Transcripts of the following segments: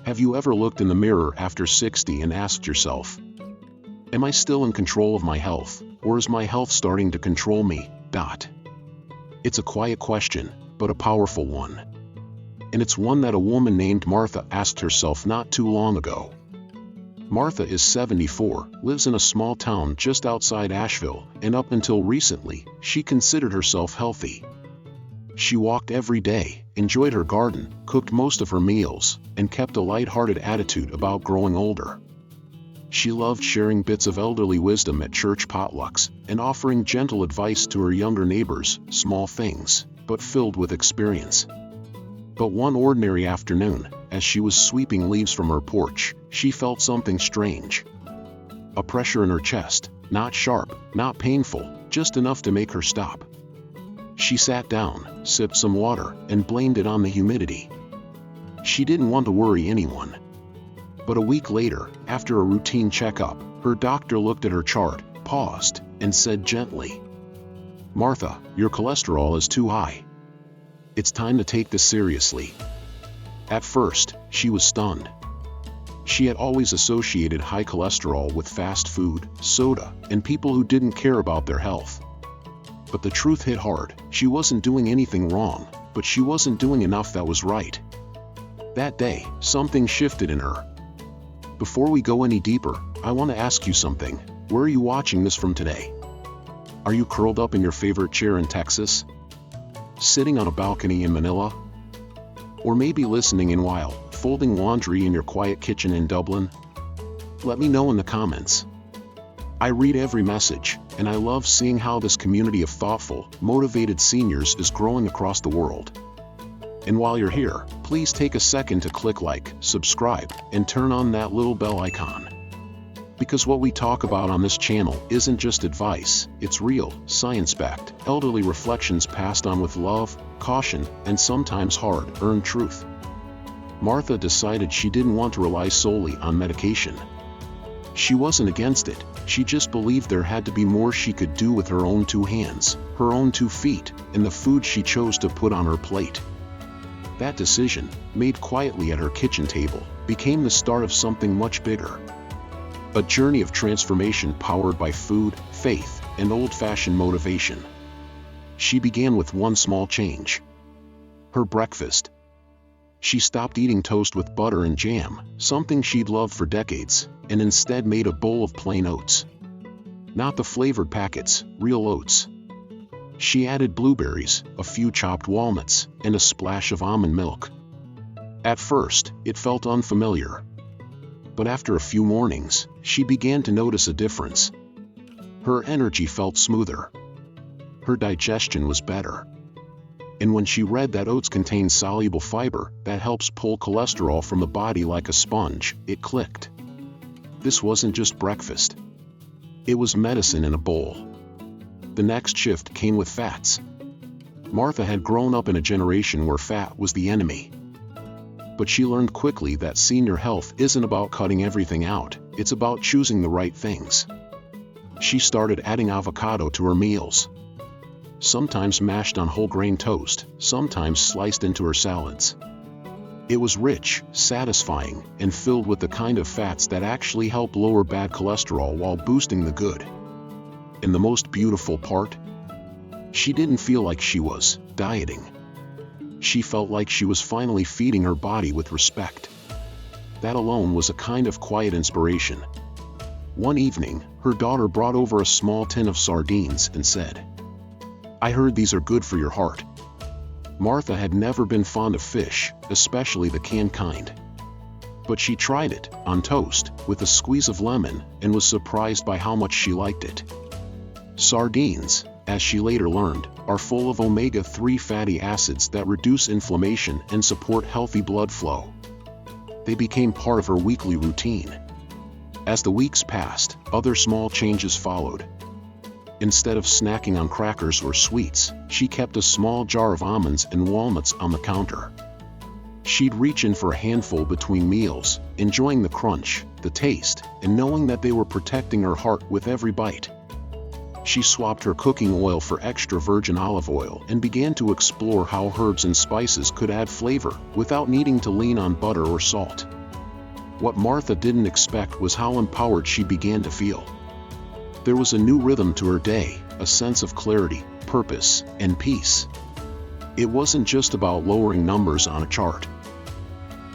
Have you ever looked in the mirror after 60 and asked yourself, am I still in control of my health, or is my health starting to control me? It's a quiet question, but a powerful one. And it's one that a woman named Martha asked herself not too long ago. Martha is 74, lives in a small town just outside Asheville, and up until recently, she considered herself healthy. She walked every day, enjoyed her garden, cooked most of her meals, and kept a lighthearted attitude about growing older. She loved sharing bits of elderly wisdom at church potlucks, and offering gentle advice to her younger neighbors, small things, but filled with experience. But one ordinary afternoon, as she was sweeping leaves from her porch, she felt something strange. A pressure in her chest, not sharp, not painful, just enough to make her stop. She sat down, sipped some water, and blamed it on the humidity. She didn't want to worry anyone. But a week later, after a routine checkup, her doctor looked at her chart, paused, and said gently, "Martha, your cholesterol is too high. It's time to take this seriously." At first, she was stunned. She had always associated high cholesterol with fast food, soda, and people who didn't care about their health. But the truth hit hard. She wasn't doing anything wrong, but she wasn't doing enough that was right. That day, something shifted in her. Before we go any deeper, I want to ask you something. Where are you watching this from today? Are you curled up in your favorite chair in Texas? Sitting on a balcony in Manila? Or maybe listening in while folding laundry in your quiet kitchen in Dublin? Let me know in the comments. I read every message, and I love seeing how this community of thoughtful, motivated seniors is growing across the world. And while you're here, please take a second to click like, subscribe, and turn on that little bell icon. Because what we talk about on this channel isn't just advice, it's real, science-backed, elderly reflections passed on with love, caution, and sometimes hard-earned truth. Martha decided she didn't want to rely solely on medication. She wasn't against it, she just believed there had to be more she could do with her own two hands, her own 2 feet, and the food she chose to put on her plate. That decision, made quietly at her kitchen table, became the start of something much bigger. A journey of transformation powered by food, faith, and old-fashioned motivation. She began with one small change. Her breakfast. She stopped eating toast with butter and jam, something she'd loved for decades, and instead made a bowl of plain oats. Not the flavored packets, real oats. She added blueberries, a few chopped walnuts, and a splash of almond milk. At first, it felt unfamiliar. But after a few mornings, she began to notice a difference. Her energy felt smoother. Her digestion was better. And when she read that oats contain soluble fiber that helps pull cholesterol from the body like a sponge, it clicked. This wasn't just breakfast. It was medicine in a bowl. The next shift came with fats. Martha had grown up in a generation where fat was the enemy. But she learned quickly that senior health isn't about cutting everything out, it's about choosing the right things. She started adding avocado to her meals. Sometimes mashed on whole grain toast, sometimes sliced into her salads. It was rich, satisfying, and filled with the kind of fats that actually help lower bad cholesterol while boosting the good. And the most beautiful part? She didn't feel like she was dieting. She felt like she was finally feeding her body with respect. That alone was a kind of quiet inspiration. One evening, her daughter brought over a small tin of sardines and said, "I heard these are good for your heart." Martha had never been fond of fish, especially the canned kind. But she tried it, on toast, with a squeeze of lemon, and was surprised by how much she liked it. Sardines, as she later learned, are full of omega-3 fatty acids that reduce inflammation and support healthy blood flow. They became part of her weekly routine. As the weeks passed, other small changes followed. Instead of snacking on crackers or sweets, she kept a small jar of almonds and walnuts on the counter. She'd reach in for a handful between meals, enjoying the crunch, the taste, and knowing that they were protecting her heart with every bite. She swapped her cooking oil for extra virgin olive oil and began to explore how herbs and spices could add flavor without needing to lean on butter or salt. What Martha didn't expect was how empowered she began to feel. There was a new rhythm to her day, a sense of clarity, purpose, and peace. It wasn't just about lowering numbers on a chart.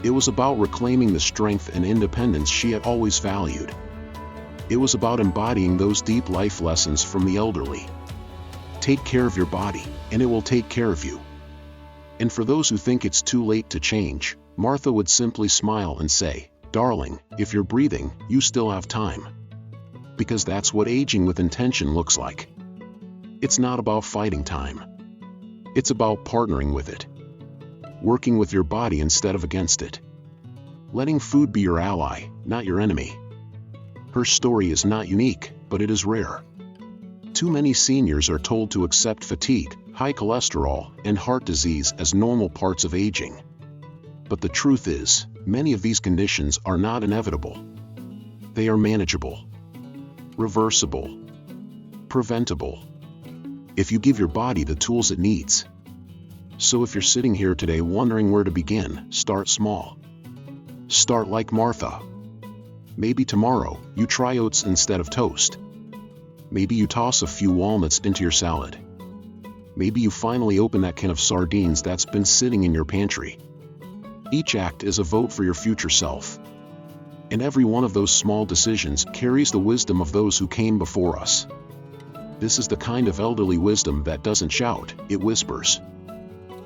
It was about reclaiming the strength and independence she had always valued. It was about embodying those deep life lessons from the elderly. Take care of your body, and it will take care of you. And for those who think it's too late to change, Martha would simply smile and say, "Darling, if you're breathing, you still have time." Because that's what aging with intention looks like. It's not about fighting time. It's about partnering with it. Working with your body instead of against it. Letting food be your ally, not your enemy. Her story is not unique, but it is rare. Too many seniors are told to accept fatigue, high cholesterol, and heart disease as normal parts of aging. But the truth is, many of these conditions are not inevitable. They are manageable, reversible, preventable, if you give your body the tools it needs. So if you're sitting here today wondering where to begin, start small. Start like Martha. Maybe tomorrow, you try oats instead of toast. Maybe you toss a few walnuts into your salad. Maybe you finally open that can of sardines that's been sitting in your pantry. Each act is a vote for your future self. And every one of those small decisions carries the wisdom of those who came before us. This is the kind of elderly wisdom that doesn't shout, it whispers.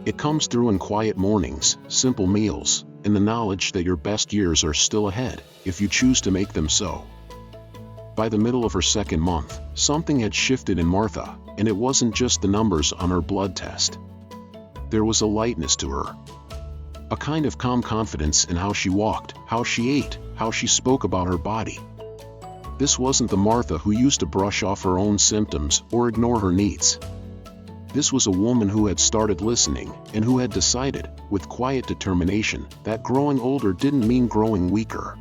It comes through in quiet mornings, simple meals, and the knowledge that your best years are still ahead, if you choose to make them so. By the middle of her second month, something had shifted in Martha, and it wasn't just the numbers on her blood test. There was a lightness to her. A kind of calm confidence in how she walked, how she ate, how she spoke about her body. This wasn't the Martha who used to brush off her own symptoms or ignore her needs. This was a woman who had started listening, and who had decided, with quiet determination, that growing older didn't mean growing weaker.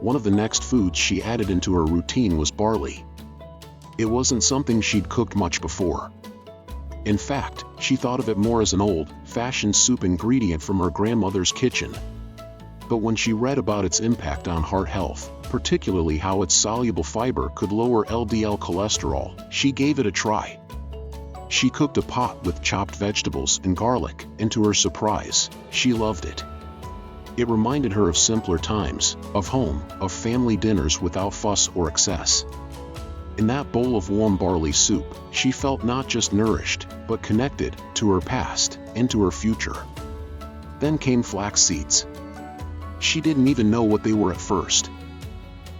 One of the next foods she added into her routine was barley. It wasn't something she'd cooked much before. In fact, she thought of it more as an old-fashioned soup ingredient from her grandmother's kitchen. But when she read about its impact on heart health, particularly how its soluble fiber could lower LDL cholesterol, she gave it a try. She cooked a pot with chopped vegetables and garlic, and to her surprise, she loved it. It reminded her of simpler times, of home, of family dinners without fuss or excess. In that bowl of warm barley soup, she felt not just nourished, but connected to her past and to her future. Then came flax seeds. She didn't even know what they were at first.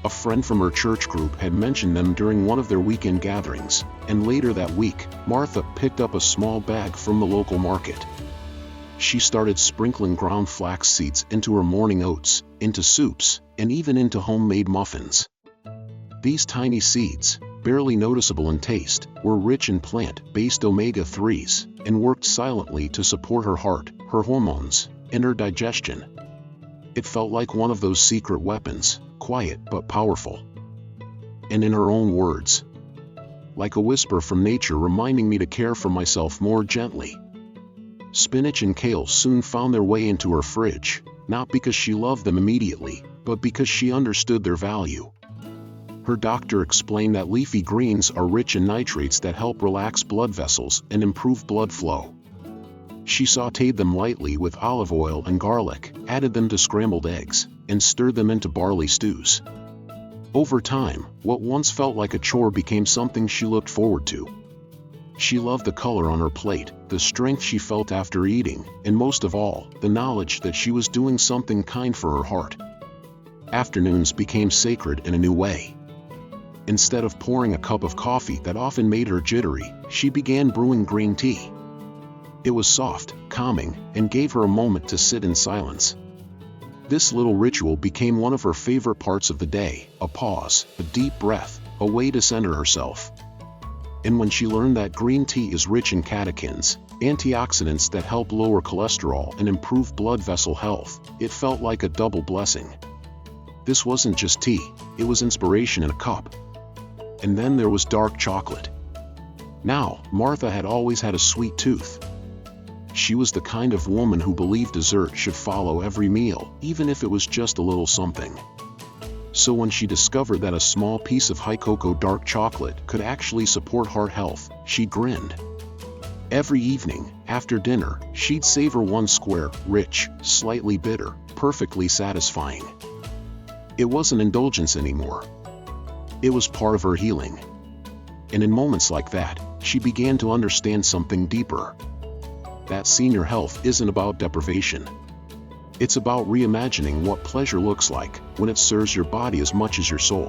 A friend from her church group had mentioned them during one of their weekend gatherings, and later that week, Martha picked up a small bag from the local market. She started sprinkling ground flax seeds into her morning oats, into soups, and even into homemade muffins. These tiny seeds, barely noticeable in taste, were rich in plant-based omega-3s, and worked silently to support her heart, her hormones, and her digestion. It felt like one of those secret weapons, quiet but powerful. And in her own words, like a whisper from nature reminding me to care for myself more gently. Spinach and kale soon found their way into her fridge, not because she loved them immediately, but because she understood their value. Her doctor explained that leafy greens are rich in nitrates that help relax blood vessels and improve blood flow. She sautéed them lightly with olive oil and garlic, added them to scrambled eggs, and stirred them into barley stews. Over time, what once felt like a chore became something she looked forward to. She loved the color on her plate, the strength she felt after eating, and most of all, the knowledge that she was doing something kind for her heart. Afternoons became sacred in a new way. Instead of pouring a cup of coffee that often made her jittery, she began brewing green tea. It was soft, calming, and gave her a moment to sit in silence. This little ritual became one of her favorite parts of the day, a pause, a deep breath, a way to center herself. And when she learned that green tea is rich in catechins, antioxidants that help lower cholesterol and improve blood vessel health, it felt like a double blessing. This wasn't just tea, it was inspiration in a cup. And then there was dark chocolate. Now, Martha had always had a sweet tooth. She was the kind of woman who believed dessert should follow every meal, even if it was just a little something. So when she discovered that a small piece of high cocoa dark chocolate could actually support heart health, she grinned. Every evening, after dinner, she'd savor one square, rich, slightly bitter, perfectly satisfying. It wasn't indulgence anymore. It was part of her healing. And in moments like that, she began to understand something deeper. That senior health isn't about deprivation. It's about reimagining what pleasure looks like when it serves your body as much as your soul.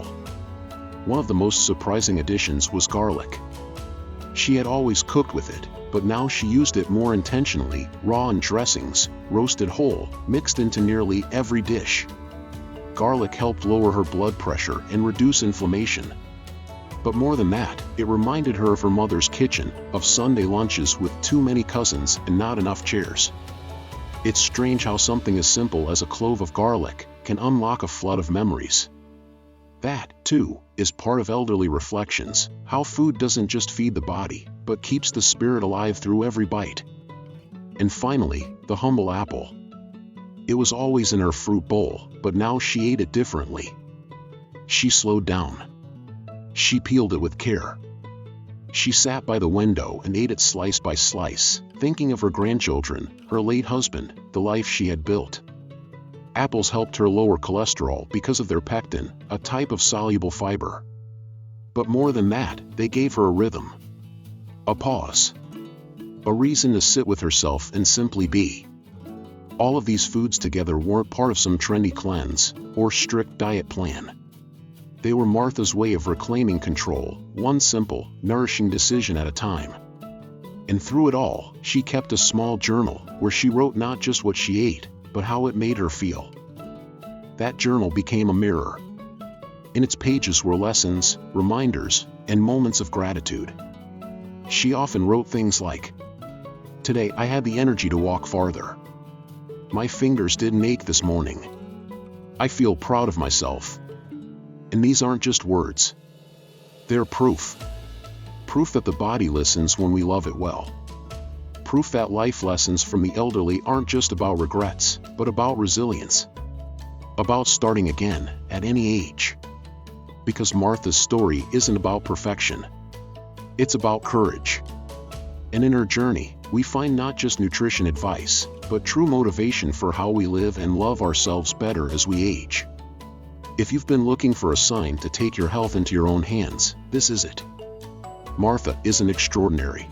One of the most surprising additions was garlic. She had always cooked with it, but now she used it more intentionally, raw in dressings, roasted whole, mixed into nearly every dish. Garlic helped lower her blood pressure and reduce inflammation. But more than that, it reminded her of her mother's kitchen, of Sunday lunches with too many cousins and not enough chairs. It's strange how something as simple as a clove of garlic can unlock a flood of memories. That, too, is part of elderly reflections, how food doesn't just feed the body, but keeps the spirit alive through every bite. And finally, the humble apple. It was always in her fruit bowl, but now she ate it differently. She slowed down. She peeled it with care. She sat by the window and ate it slice by slice, thinking of her grandchildren, her late husband, the life she had built. Apples helped her lower cholesterol because of their pectin, a type of soluble fiber. But more than that, they gave her a rhythm. A pause. A reason to sit with herself and simply be. All of these foods together weren't part of some trendy cleanse or strict diet plan. They were Martha's way of reclaiming control, one simple, nourishing decision at a time. And through it all, she kept a small journal where she wrote not just what she ate, but how it made her feel. That journal became a mirror. In its pages were lessons, reminders, and moments of gratitude. She often wrote things like, "Today I had the energy to walk farther. My fingers didn't ache this morning. I feel proud of myself." And these aren't just words. They're proof. Proof that the body listens when we love it well. Proof that life lessons from the elderly aren't just about regrets, but about resilience. About starting again, at any age. Because Martha's story isn't about perfection. It's about courage. And in her journey, we find not just nutrition advice, but true motivation for how we live and love ourselves better as we age. If you've been looking for a sign to take your health into your own hands, this is it. Martha isn't extraordinary.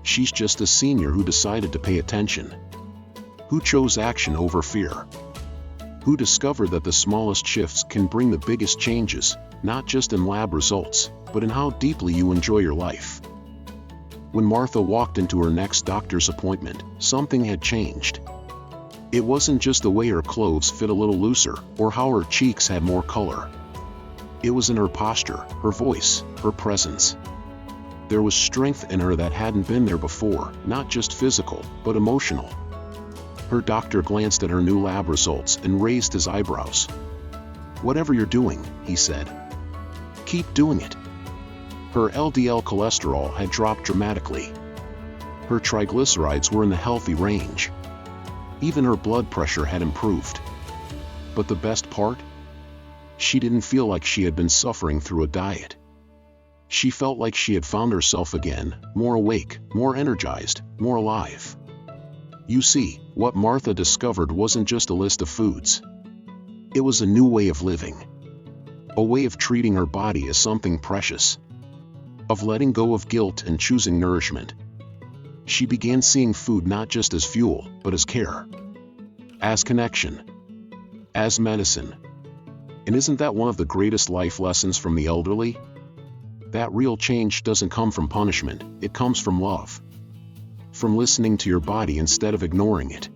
She's just a senior who decided to pay attention. Who chose action over fear. Who discovered that the smallest shifts can bring the biggest changes, not just in lab results, but in how deeply you enjoy your life. When Martha walked into her next doctor's appointment, something had changed. It wasn't just the way her clothes fit a little looser, or how her cheeks had more color. It was in her posture, her voice, her presence. There was strength in her that hadn't been there before, not just physical, but emotional. Her doctor glanced at her new lab results and raised his eyebrows. "Whatever you're doing," he said, "keep doing it." Her LDL cholesterol had dropped dramatically. Her triglycerides were in the healthy range. Even her blood pressure had improved. But the best part? She didn't feel like she had been suffering through a diet. She felt like she had found herself again, more awake, more energized, more alive. You see, what Martha discovered wasn't just a list of foods. It was a new way of living. A way of treating her body as something precious. Of letting go of guilt and choosing nourishment. She began seeing food not just as fuel, but as care. As connection. As medicine. And isn't that one of the greatest life lessons from the elderly? That real change doesn't come from punishment, it comes from love. From listening to your body instead of ignoring it.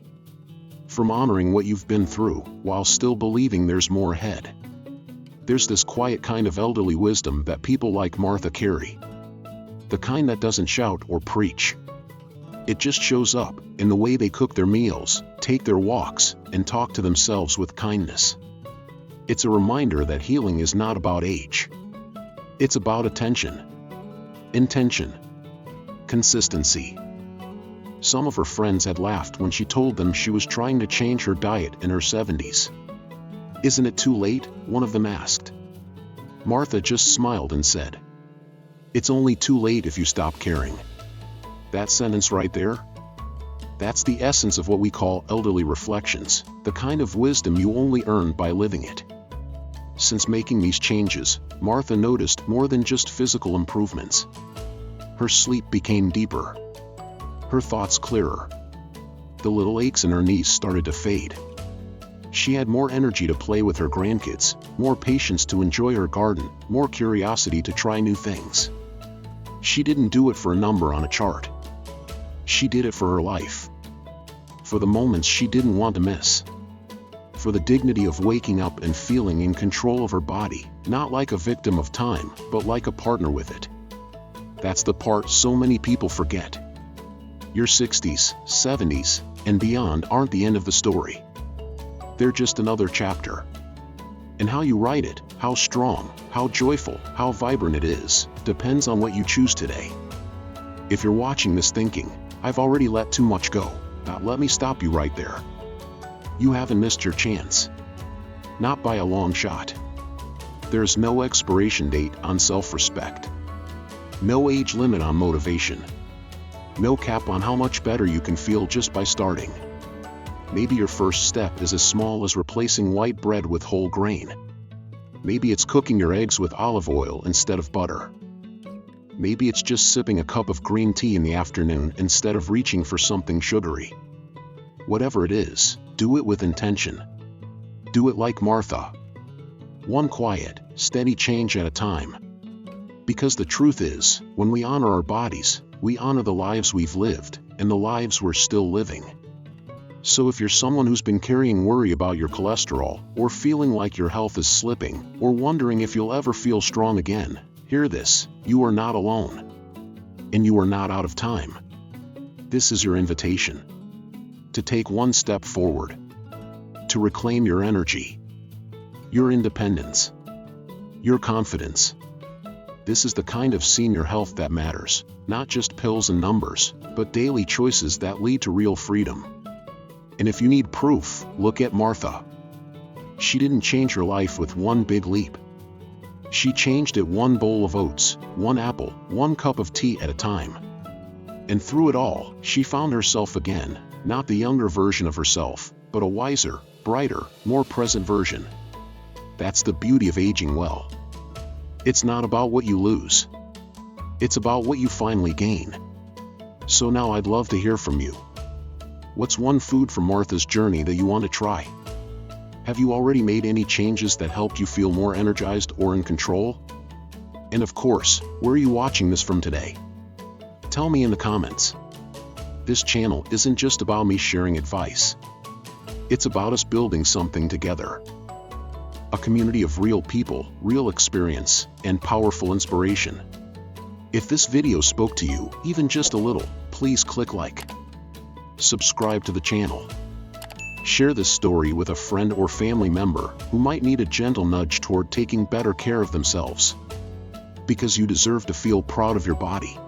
From honoring what you've been through, while still believing there's more ahead. There's this quiet kind of elderly wisdom that people like Martha carry. The kind that doesn't shout or preach. It just shows up in the way they cook their meals, take their walks, and talk to themselves with kindness. It's a reminder that healing is not about age. It's about attention, intention, consistency. Some of her friends had laughed when she told them she was trying to change her diet in her 70s. "Isn't it too late?" one of them asked. Martha just smiled and said, "It's only too late if you stop caring." That sentence right there? That's the essence of what we call elderly reflections, the kind of wisdom you only earn by living it. Since making these changes, Martha noticed more than just physical improvements. Her sleep became deeper. Her thoughts clearer. The little aches in her knees started to fade. She had more energy to play with her grandkids, more patience to enjoy her garden, more curiosity to try new things. She didn't do it for a number on a chart. She did it for her life. For the moments she didn't want to miss. For the dignity of waking up and feeling in control of her body, not like a victim of time, but like a partner with it. That's the part so many people forget. Your 60s, 70s, and beyond aren't the end of the story. They're just another chapter. And how you write it, how strong, how joyful, how vibrant it is, depends on what you choose today. If you're watching this thinking, "I've already let too much go," let me stop you right there. You haven't missed your chance. Not by a long shot. There's no expiration date on self-respect. No age limit on motivation. No cap on how much better you can feel just by starting. Maybe your first step is as small as replacing white bread with whole grain. Maybe it's cooking your eggs with olive oil instead of butter. Maybe it's just sipping a cup of green tea in the afternoon instead of reaching for something sugary. Whatever it is, do it with intention. Do it like Martha. One quiet, steady change at a time. Because the truth is, when we honor our bodies, we honor the lives we've lived, and the lives we're still living. So if you're someone who's been carrying worry about your cholesterol, or feeling like your health is slipping, or wondering if you'll ever feel strong again, hear this: you are not alone. And you are not out of time. This is your invitation. To take one step forward. To reclaim your energy. Your independence. Your confidence. This is the kind of senior health that matters, not just pills and numbers, but daily choices that lead to real freedom. And if you need proof, look at Martha. She didn't change her life with one big leap. She changed it one bowl of oats, one apple, one cup of tea at a time. And through it all, she found herself again, not the younger version of herself, but a wiser, brighter, more present version. That's the beauty of aging well. It's not about what you lose. It's about what you finally gain. So now I'd love to hear from you. What's one food from Martha's journey that you want to try? Have you already made any changes that helped you feel more energized or in control? And of course, where are you watching this from today? Tell me in the comments. This channel isn't just about me sharing advice. It's about us building something together. A community of real people, real experience, and powerful inspiration. If this video spoke to you, even just a little, please click like. Subscribe to the channel. Share this story with a friend or family member who might need a gentle nudge toward taking better care of themselves. Because you deserve to feel proud of your body.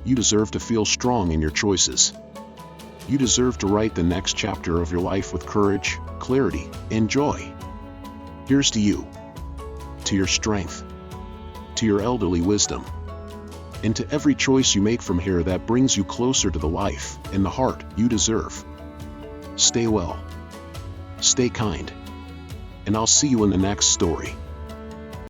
You deserve to feel strong in your choices. You deserve to write the next chapter of your life with courage, clarity, and joy. Here's to you. To your strength. To your elderly wisdom. And to every choice you make from here that brings you closer to the life and the heart you deserve. Stay well. Stay kind. And I'll see you in the next story.